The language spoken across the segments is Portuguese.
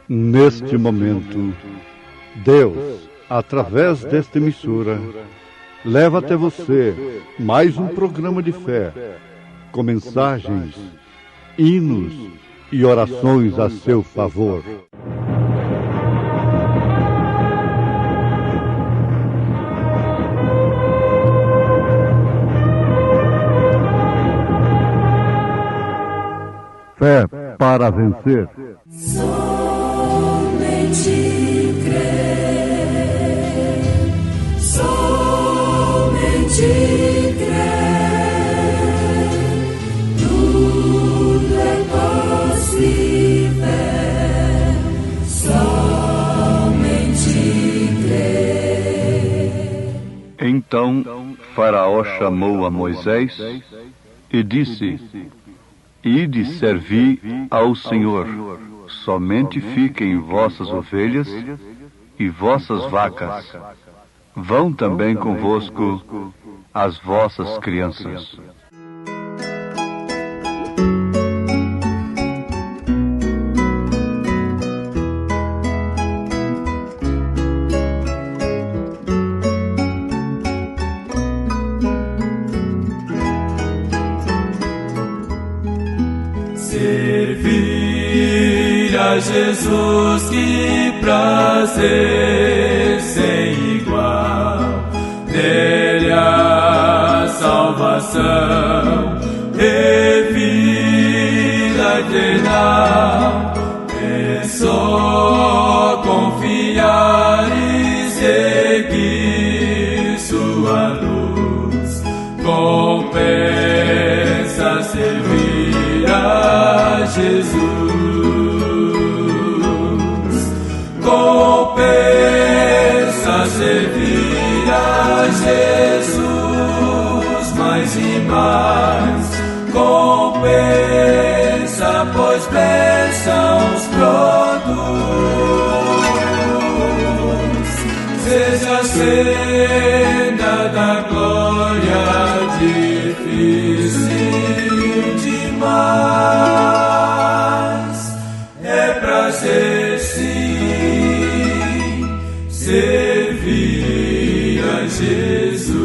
Neste momento, Deus, através desta emissora, leva até você mais um programa de fé, com mensagens, hinos e orações a seu favor. Fé para vencer. Somente crer, somente crer, tudo é possível, somente crer. Então Faraó chamou a Moisés e disse: Ide servir ao Senhor, somente fiquem vossas ovelhas e vossas vacas. Vão também convosco as vossas crianças. Servir a Jesus, que prazer sem igual, nele a salvação e vida eterna. É só confiar e seguir sua luz, compensa servir a Jesus, compensa servir a Jesus mais e mais, compensa, pois bênçãos produz. Seja a senda da glória difícil demais, é prazer sim servir a Jesus.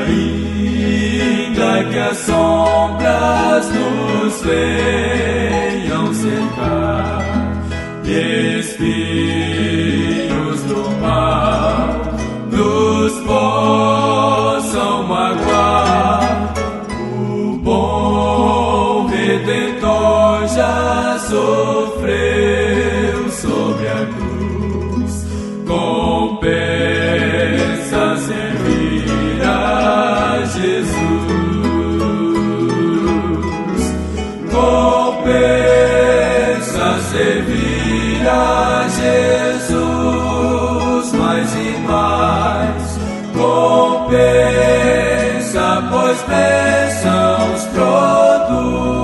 Ainda que as sombras nos venham cercar e espinhos do mal nos possam magoar, o bom Redentor já sofreu sobre a cruz, compensa servir a Jesus, compensa servir a Jesus mais e mais, compensa, pois bênçãos produz.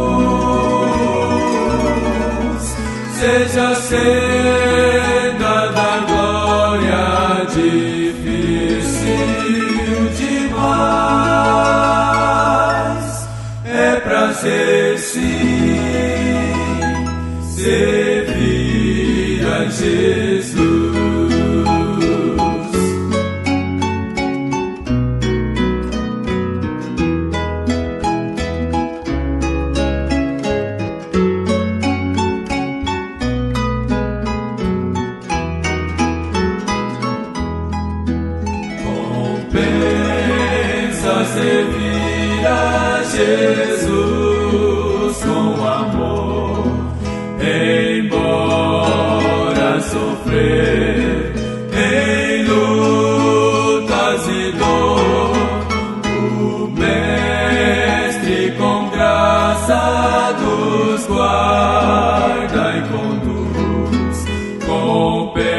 Seja a senda da glória difícil demais, é prazer sim servir a Jesus. Compensa servir a Jesus com amor, embora sofrer guarda e conduz, compensa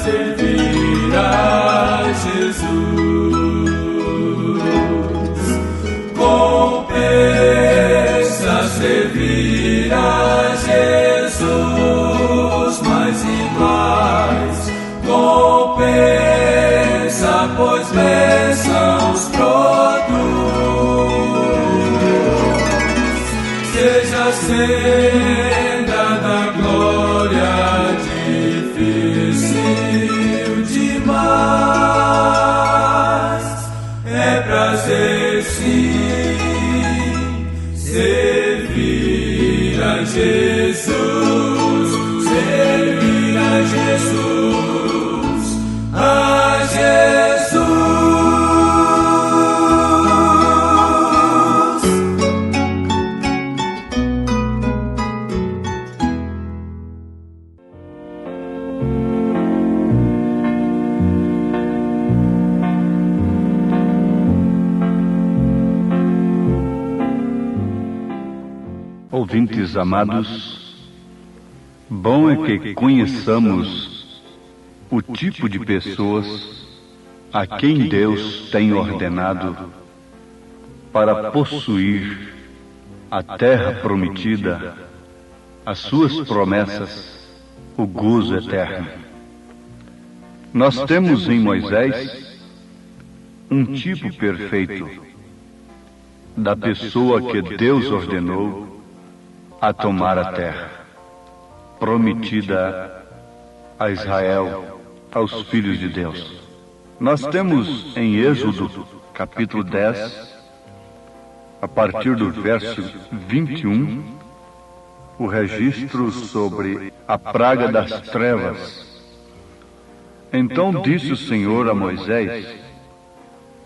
servir a Jesus, compensa servir a Jesus, mais e mais, compensa, pois bênçãos produz. Seja senda da glória difícil demais, é prazer sim servir a Jesus, servir a Jesus, a Jesus. Ouvintes amados, bom é que conheçamos o tipo de pessoas a quem Deus tem ordenado para possuir a terra prometida, as suas promessas, o gozo eterno. Nós temos em Moisés um tipo perfeito da pessoa que Deus ordenou a tomar a terra prometida a Israel, aos filhos de Deus. Nós temos em Êxodo, capítulo 10, a partir do verso 21, o registro sobre a praga das trevas. Então disse o Senhor a Moisés: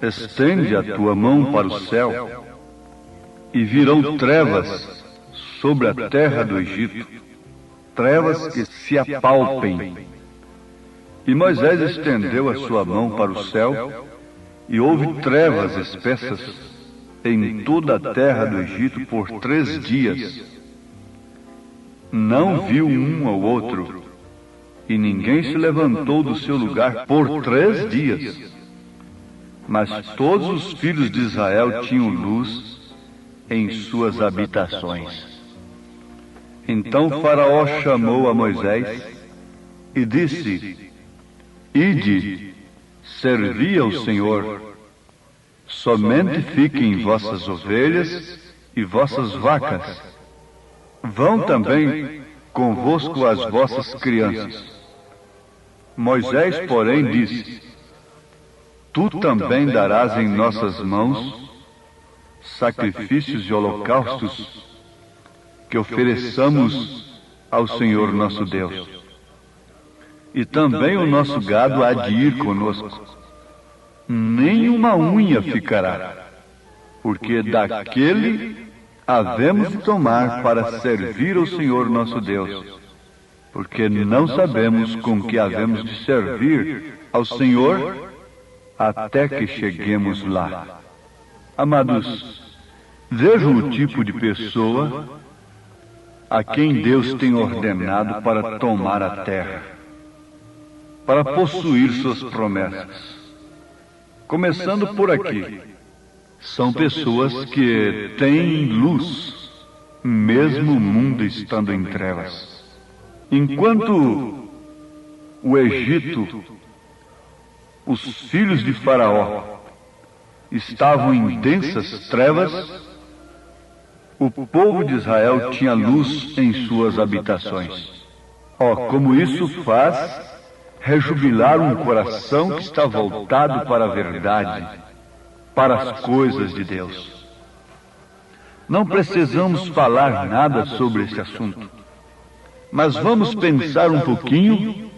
estende a tua mão para o céu, e virão trevas sobre a terra do Egito, trevas que se apalpem. E Moisés estendeu a sua mão para o céu, e houve trevas espessas em toda a terra do Egito por 3 dias. Não viu um ao outro, e ninguém se levantou do seu lugar por 3 dias. Mas todos os filhos de Israel tinham luz em suas habitações. Então Faraó chamou a Moisés e disse: ide, servi ao Senhor, somente fiquem vossas ovelhas e vossas vacas. Vão também convosco as vossas crianças. Moisés, porém, disse: tu também darás em nossas mãos sacrifícios e holocaustos que ofereçamos ao Senhor nosso Deus. E também o nosso gado há de ir conosco. Nenhuma unha ficará, porque daquele havemos de tomar para servir ao Senhor nosso Deus, porque não sabemos com que havemos de servir ao Senhor até que cheguemos lá. Amados, vejam o tipo de pessoa a quem Deus tem ordenado para tomar a terra, para possuir suas promessas. Começando por aqui, são pessoas que têm luz, mesmo o mundo estando em trevas. Enquanto o Egito, os filhos de Faraó, estavam em densas trevas, o povo de Israel tinha luz em suas habitações. Como isso faz rejubilar um coração que está voltado para a verdade, para as coisas de Deus. Não precisamos falar nada sobre esse assunto, mas vamos pensar um pouquinho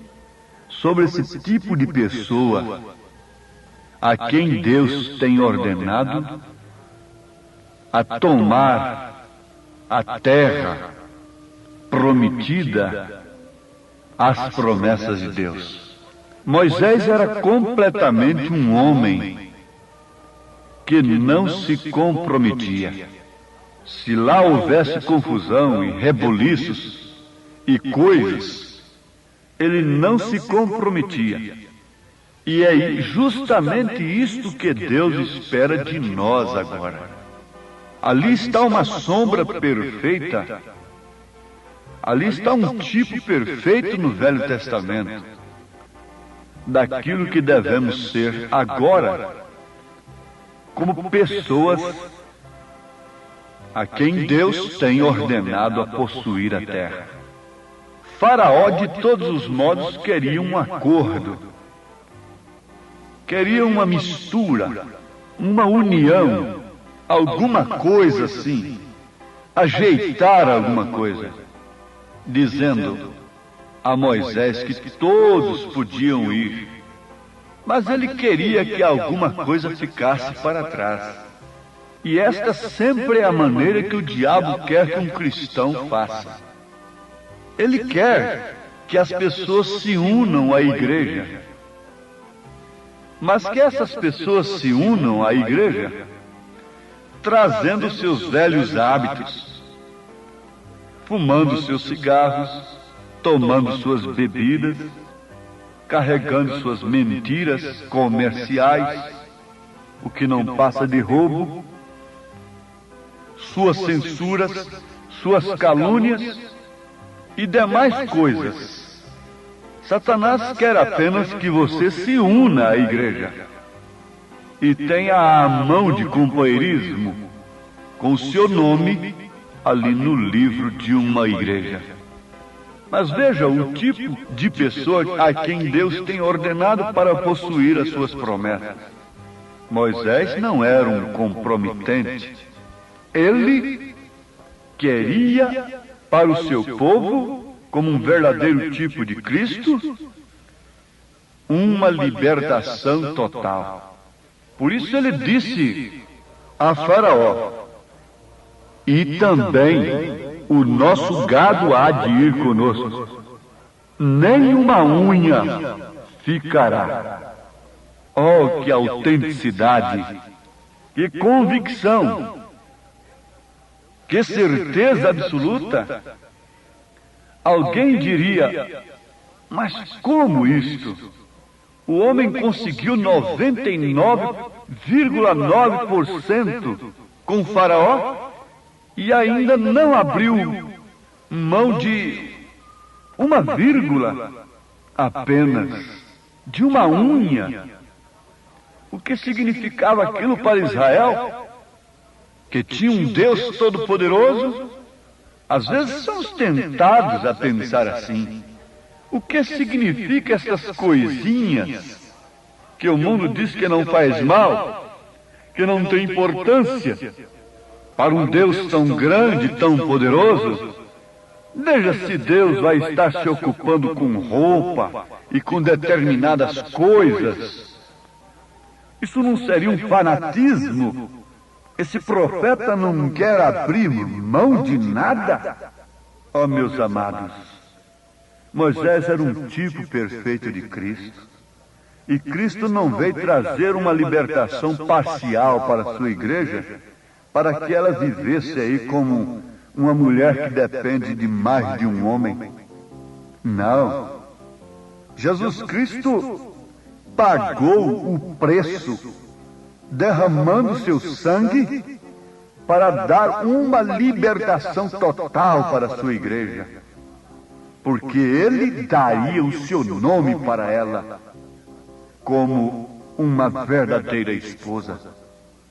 sobre esse tipo de pessoa a quem Deus tem ordenado a tomar a terra prometida, as promessas de Deus. Moisés era completamente um homem que não se comprometia. Se lá houvesse confusão e rebuliços e coisas, ele não se comprometia. E é justamente isto que Deus espera de nós agora. Ali está uma sombra perfeita. Ali está um tipo perfeito no Velho Testamento daquilo que devemos ser agora, como pessoas a quem Deus tem ordenado a possuir a terra. Faraó, de todos os modos, queria um acordo, queria uma mistura, uma união, alguma coisa assim, ajeitar alguma coisa, dizendo a Moisés que todos podiam ir, mas ele queria que alguma coisa ficasse para trás. E esta sempre é a maneira que o diabo quer que um cristão faça. Ele quer que as pessoas se unam à igreja, mas que essas pessoas se unam à igreja trazendo seus velhos hábitos, fumando seus cigarros, tomando suas bebidas, carregando suas mentiras comerciais, o que não passa de roubo, suas censuras, suas calúnias e demais coisas. Satanás quer apenas que você se una à igreja e tenha a mão de companheirismo com o seu nome ali no livro de uma igreja. Mas veja o tipo de pessoa a quem Deus tem ordenado para possuir as suas promessas. Moisés não era um comprometente. Ele queria para o seu povo, como um verdadeiro tipo de Cristo, uma libertação total. Por isso ele disse a Faraó: e também o nosso gado há de ir conosco, nem uma unha ficará. Oh, que autenticidade, que convicção, que certeza absoluta! Alguém diria, mas como isto? O homem conseguiu 99,9% com Faraó e ainda não abriu mão de uma vírgula apenas, de uma unha. O que significava aquilo para Israel? Que tinha um Deus todo-poderoso? Às vezes somos tentados a pensar assim. O que significa essas coisinhas que o mundo diz que não faz mal, que não tem importância? Para um Deus tão grande, tão poderoso, veja se Deus vai estar se ocupando com roupa e com determinadas coisas. Isso não seria um fanatismo? Esse profeta não quer abrir mão de nada? Oh, meus amados, Moisés era um tipo perfeito de Cristo. E Cristo não veio trazer uma libertação parcial para a sua igreja, para que ela vivesse aí como uma mulher que depende de mais de um homem. Não. Jesus Cristo pagou o preço, derramando seu sangue para dar uma libertação total para a sua igreja. Porque ele daria o seu nome para ela como uma verdadeira esposa.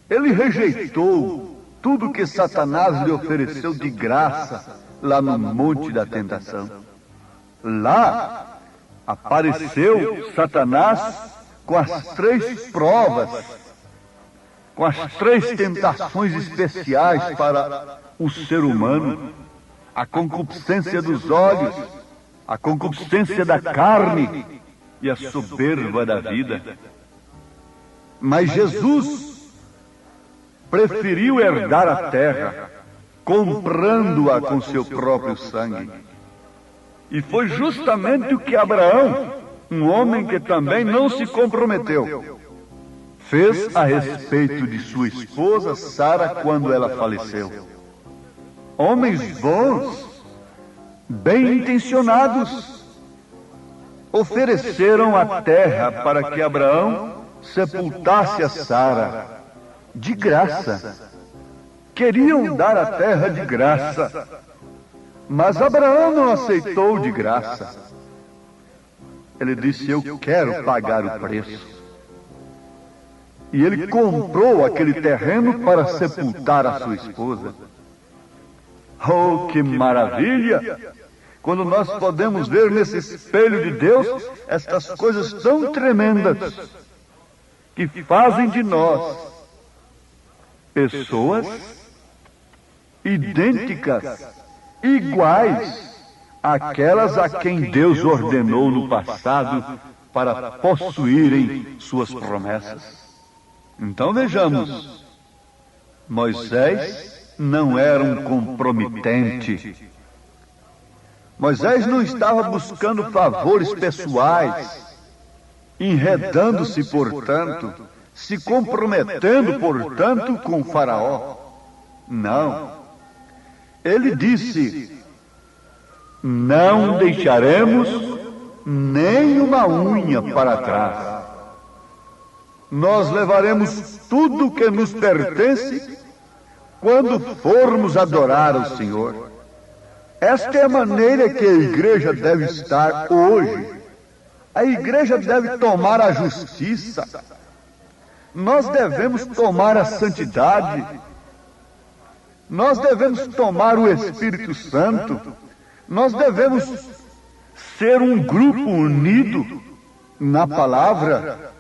Ele rejeitou tudo que Satanás lhe ofereceu de graça lá no Monte da Tentação. Lá apareceu Satanás com as 3 provas, com as 3 tentações especiais para o ser humano: a concupiscência dos olhos, a concupiscência da carne e a soberba da vida. Mas Jesus preferiu herdar a terra, comprando-a com seu próprio sangue. E foi justamente o que Abraão, um homem que também não se comprometeu, fez a respeito de sua esposa Sara quando ela faleceu. homens bons, bem intencionados, ofereceram a terra para que Abraão sepultasse a Sara, de graça. Queriam dar a terra de graça, mas Abraão não aceitou de graça. Ele disse: eu quero pagar o preço. E ele comprou aquele terreno para sepultar a sua esposa. Oh, que maravilha! Quando nós podemos ver nesse espelho de Deus estas coisas tão tremendas que fazem de nós pessoas idênticas, iguais àquelas a quem Deus ordenou no passado para possuírem suas promessas. Então vejamos, Moisés não era um comprometente. Moisés não estava buscando favores pessoais, enredando-se, portanto, se comprometendo, portanto, com o faraó. Não. Ele disse: não deixaremos nem uma unha para trás. Nós levaremos tudo que nos pertence quando formos adorar o Senhor. Esta é a maneira que a igreja deve estar hoje. A igreja deve tomar a justiça. Nós devemos tomar a santidade. Nós devemos tomar o Espírito Santo. Nós devemos ser um grupo unido na palavra.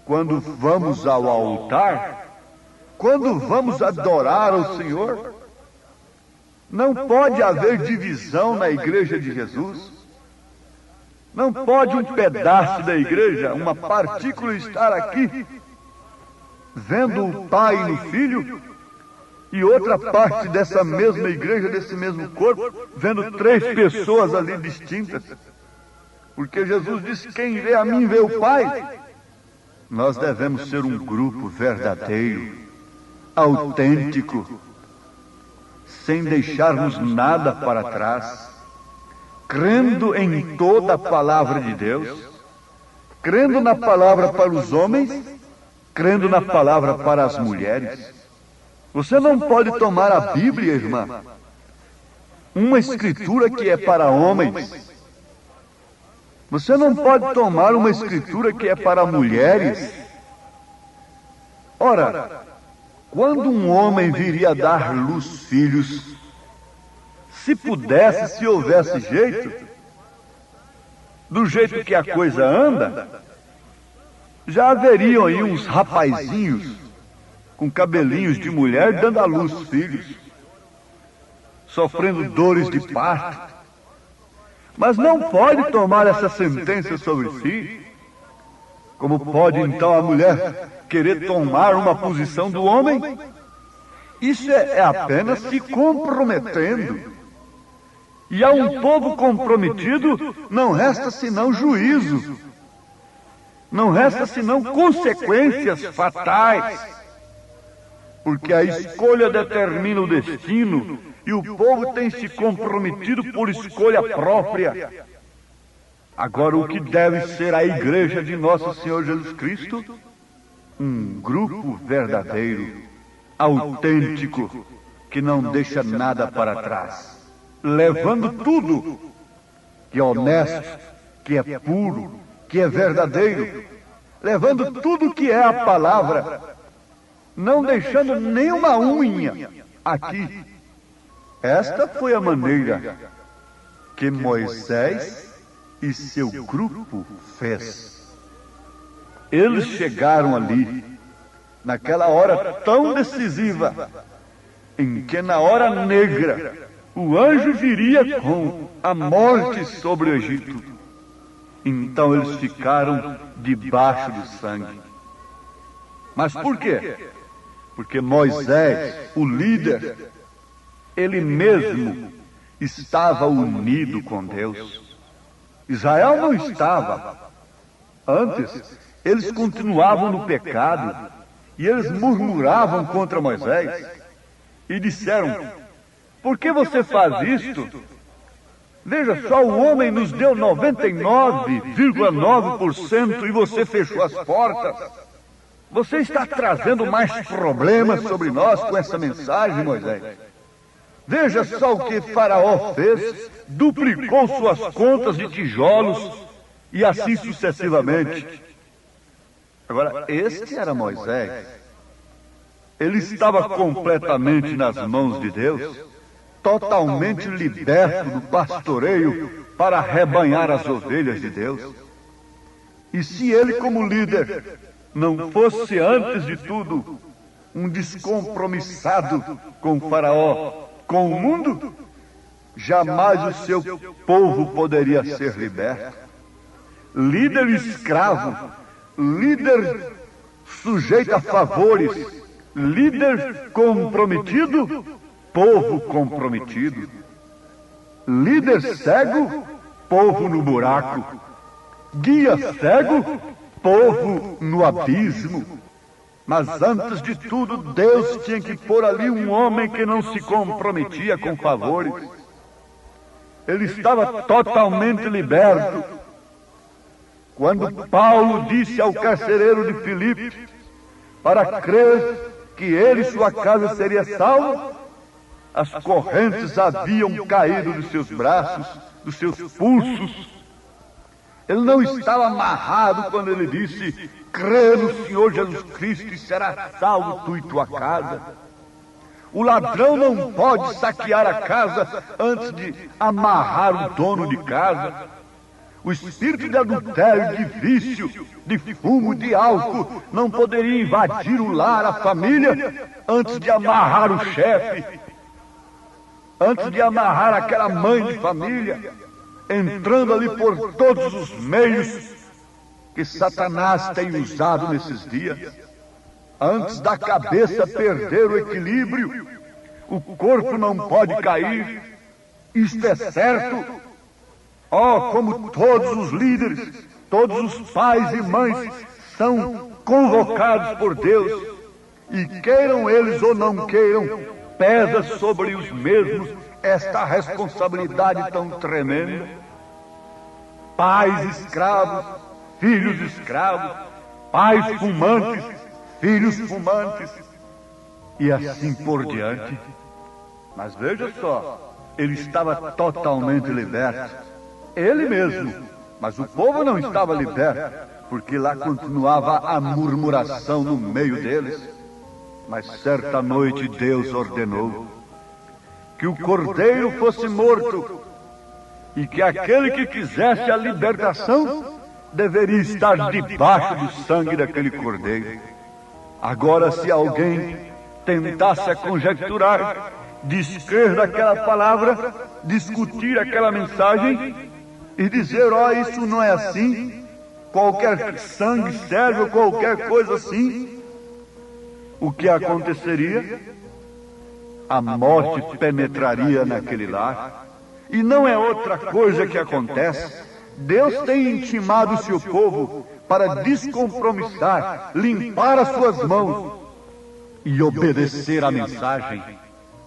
Quando vamos ao altar, quando vamos adorar ao Senhor, não pode haver divisão na igreja de Jesus. Não pode um pedaço da igreja, uma partícula, estar aqui vendo o Pai no Filho, e outra parte dessa mesma igreja, desse mesmo corpo, vendo três pessoas ali distintas. Porque Jesus disse: quem vê a mim vê o Pai. Nós devemos ser um grupo verdadeiro, autêntico, sem deixarmos nada para trás, crendo em toda a palavra de Deus, crendo na palavra para os homens, crendo na palavra para as mulheres. Você não pode tomar a Bíblia, irmã, uma escritura que é para homens. Você não pode tomar uma escritura que é para mulheres. Ora, quando um homem viria dar luz filhos, se pudesse, se houvesse jeito, do jeito que a coisa anda, já haveriam aí uns rapazinhos com cabelinhos de mulher dando à luz filhos, sofrendo dores de parto. Mas não pode tomar essa sentença sobre si. Como pode então a mulher querer tomar uma posição do homem? Isso é apenas se comprometendo. E a um povo comprometido não resta senão juízo. Não resta senão consequências fatais. Porque a escolha determina o destino, e o povo tem se comprometido por escolha própria. Agora, o que deve ser a igreja de nosso Senhor Jesus Cristo? Um grupo verdadeiro, autêntico, que não deixa nada para trás, levando tudo que é honesto, que é puro, que é verdadeiro, levando tudo que é a palavra, não deixando nenhuma unha aqui. Esta foi a maneira que Moisés e seu grupo fez. Eles chegaram ali, naquela hora tão decisiva, em que na hora negra, o anjo viria com a morte sobre o Egito. Então eles ficaram debaixo do sangue. Mas por quê? Porque Moisés, o líder, ele mesmo estava unido com Deus. Israel não estava. Antes, eles continuavam no pecado e eles murmuravam contra Moisés e disseram: Por que você faz isto? Veja só, o homem nos deu 99,9% e você fechou as portas. Você está trazendo mais problemas sobre nós com essa mensagem, Moisés. Veja só o que Faraó fez, duplicou suas contas de tijolos e assim sucessivamente. Agora, este era Moisés. Ele estava completamente nas mãos de Deus, totalmente liberto do pastoreio para arrebanhar as ovelhas de Deus. E se ele, como líder, não fosse, antes de tudo, um descompromissado com o Faraó, com o mundo, jamais o seu povo poderia ser liberto. Líder escravo, líder sujeito a favores, líder comprometido, povo comprometido. Líder cego, povo no buraco. Guia cego, povo no abismo. Mas antes de tudo, Deus tinha que pôr ali um homem que não se comprometia com favores. Ele estava totalmente liberto. Quando Paulo disse ao carcereiro de Filipe para crer que ele e sua casa seria salvo, as correntes haviam caído dos seus braços, dos seus pulsos. Ele não estava amarrado quando ele disse: crê no Senhor Jesus Cristo e será salvo tu e tua casa. O ladrão não pode saquear a casa antes de amarrar o dono de casa. O espírito de adultério, de vício, de fumo, de álcool não poderia invadir o lar, a família, antes de amarrar o chefe, antes de amarrar aquela mãe de família, entrando ali por todos os meios que Satanás tem usado nesses dias. Antes da cabeça perder o equilíbrio, o corpo não pode cair. Isto é certo. Oh, como todos os líderes, todos os pais e mães são convocados por Deus, e queiram eles ou não queiram, pesa sobre os mesmos esta responsabilidade tão tremenda. Pais escravos, filhos escravos, pais fumantes, filhos fumantes, e assim por diante. Mas veja só, ele estava totalmente liberto. Ele mesmo, mas o povo não estava liberto, porque lá continuava a murmuração no meio deles. Mas certa noite Deus ordenou que o cordeiro fosse morto e que aquele que quisesse a libertação deveria estar debaixo do sangue daquele cordeiro. Agora, se alguém tentasse a conjecturar, descrer daquela palavra, discutir aquela mensagem e dizer: ó, isso não é assim, qualquer sangue serve ou qualquer coisa assim, o que aconteceria? A morte penetraria naquele lar. E não é outra coisa que acontece. Deus tem intimado o seu povo para descompromissar, limpar as suas mãos e obedecer à mensagem,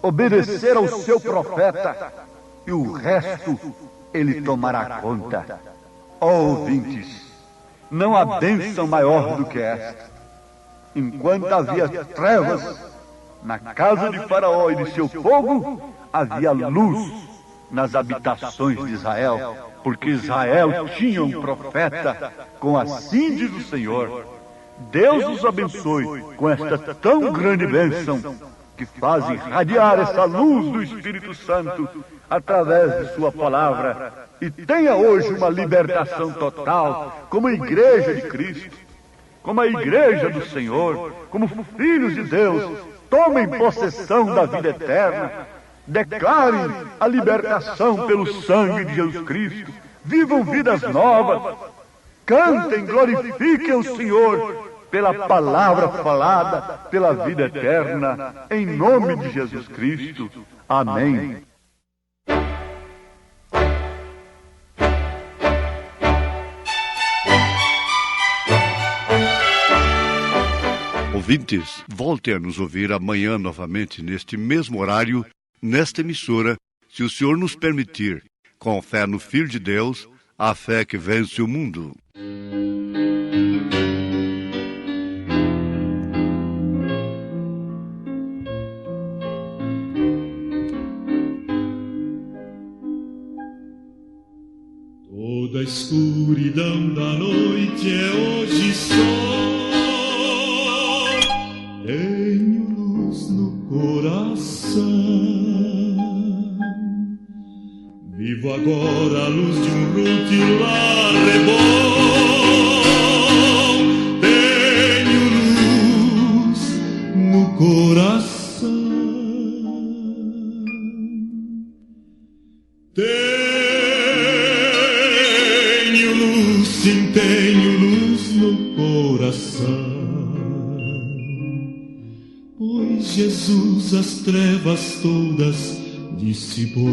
obedecer ao seu profeta, e o resto ele tomará conta. Ó ouvintes, não há bênção maior do que esta. Enquanto havia trevas na casa de Faraó e de seu povo, havia luz nas habitações de Israel, porque Israel tinha um profeta, com assim diz o Senhor. Deus os abençoe com esta tão grande bênção, que faz irradiar essa luz do Espírito Santo através de sua palavra, e tenha hoje uma libertação total, como igreja de Cristo, como a igreja do Senhor, como filhos de Deus. Tomem possessão da vida eterna, declarem a libertação pelo sangue de Jesus Cristo, vivam vidas novas, cantem, glorifiquem o Senhor pela palavra falada, pela vida eterna, em nome de Jesus Cristo. Amém. Ouvintes, voltem a nos ouvir amanhã novamente, neste mesmo horário, nesta emissora, se o Senhor nos permitir, com fé no Filho de Deus, a fé que vence o mundo. Toda a escuridão da noite é hoje só. Tenho luz no coração. Vivo agora a luz de um rutilar bom. Tenho luz no coração. Sim, tenho luz no coração, pois Jesus as trevas todas dissipou.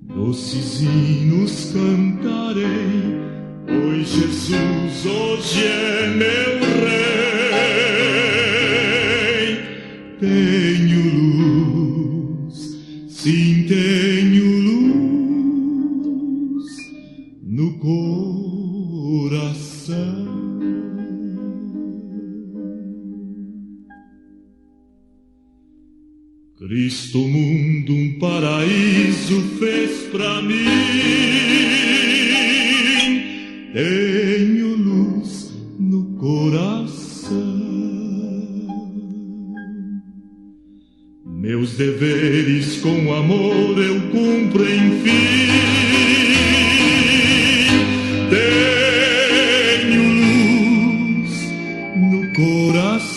Doces hinos cantarei, pois Jesus hoje é meu Rei. Tenho luz, sim, tenho luz no coração. Cristo mundo um paraíso fez pra mim. Tenho luz no coração. Meus deveres com amor eu cumpro enfim. Tenho luz no coração.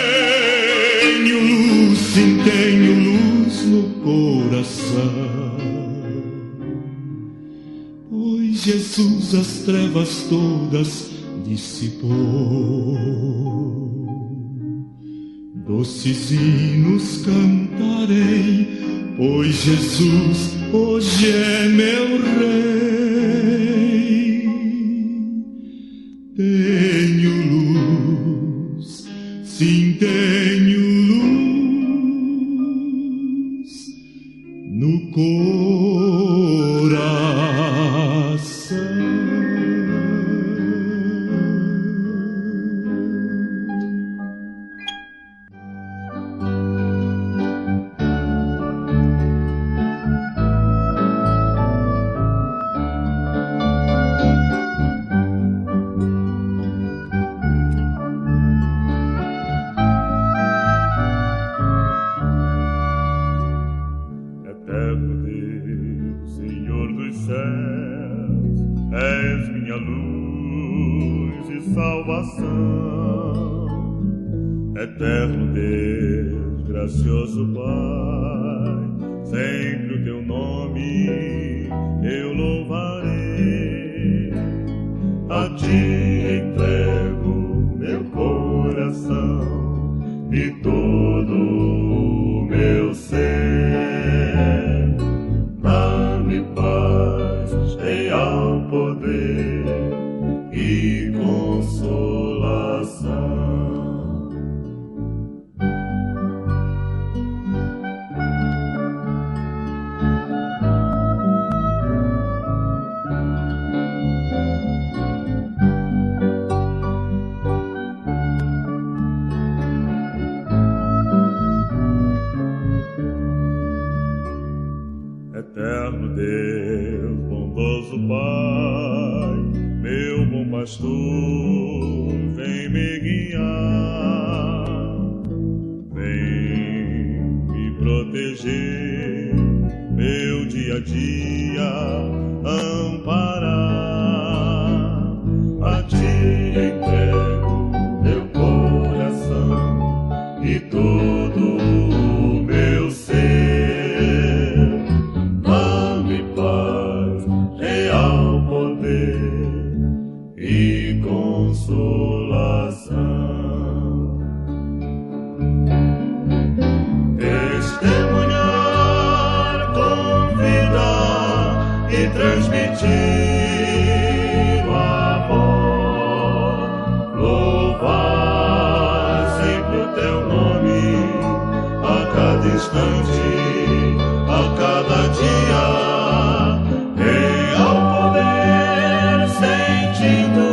Tenho luz, sim, tenho luz no coração, pois Jesus as trevas todas dissipou. Doces hinos cantarei, pois Jesus hoje é meu Rei. Tenho luz, sim, tenho luz no coração. És minha luz e salvação, eterno Deus, gracioso Pai, sempre o teu nome eu louvarei. A ti entrego meu coração e todo o meu ser. Dá-me paz, real poder e consolação. Eterno Deus, bondoso Pai, meu bom pastor, vem me guiar, vem me proteger, meu dia a dia amparar. A ti entrego meu coração e todo o meu ser. Real poder e consolação. Testemunhar, convidar e transmitir o amor. instante, a cada dia, real poder sentindo,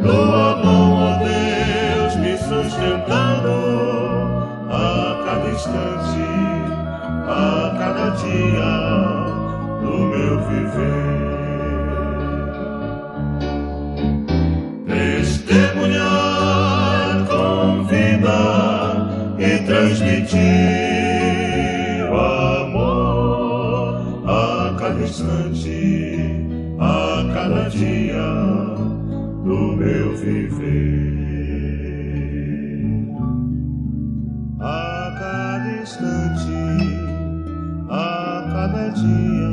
tua mão, ó Deus, me sustentando, a cada instante, a cada dia do meu viver. Testemunhar com vida e transmitir o amor a cada instante, a cada dia do meu viver. A cada instante, a cada dia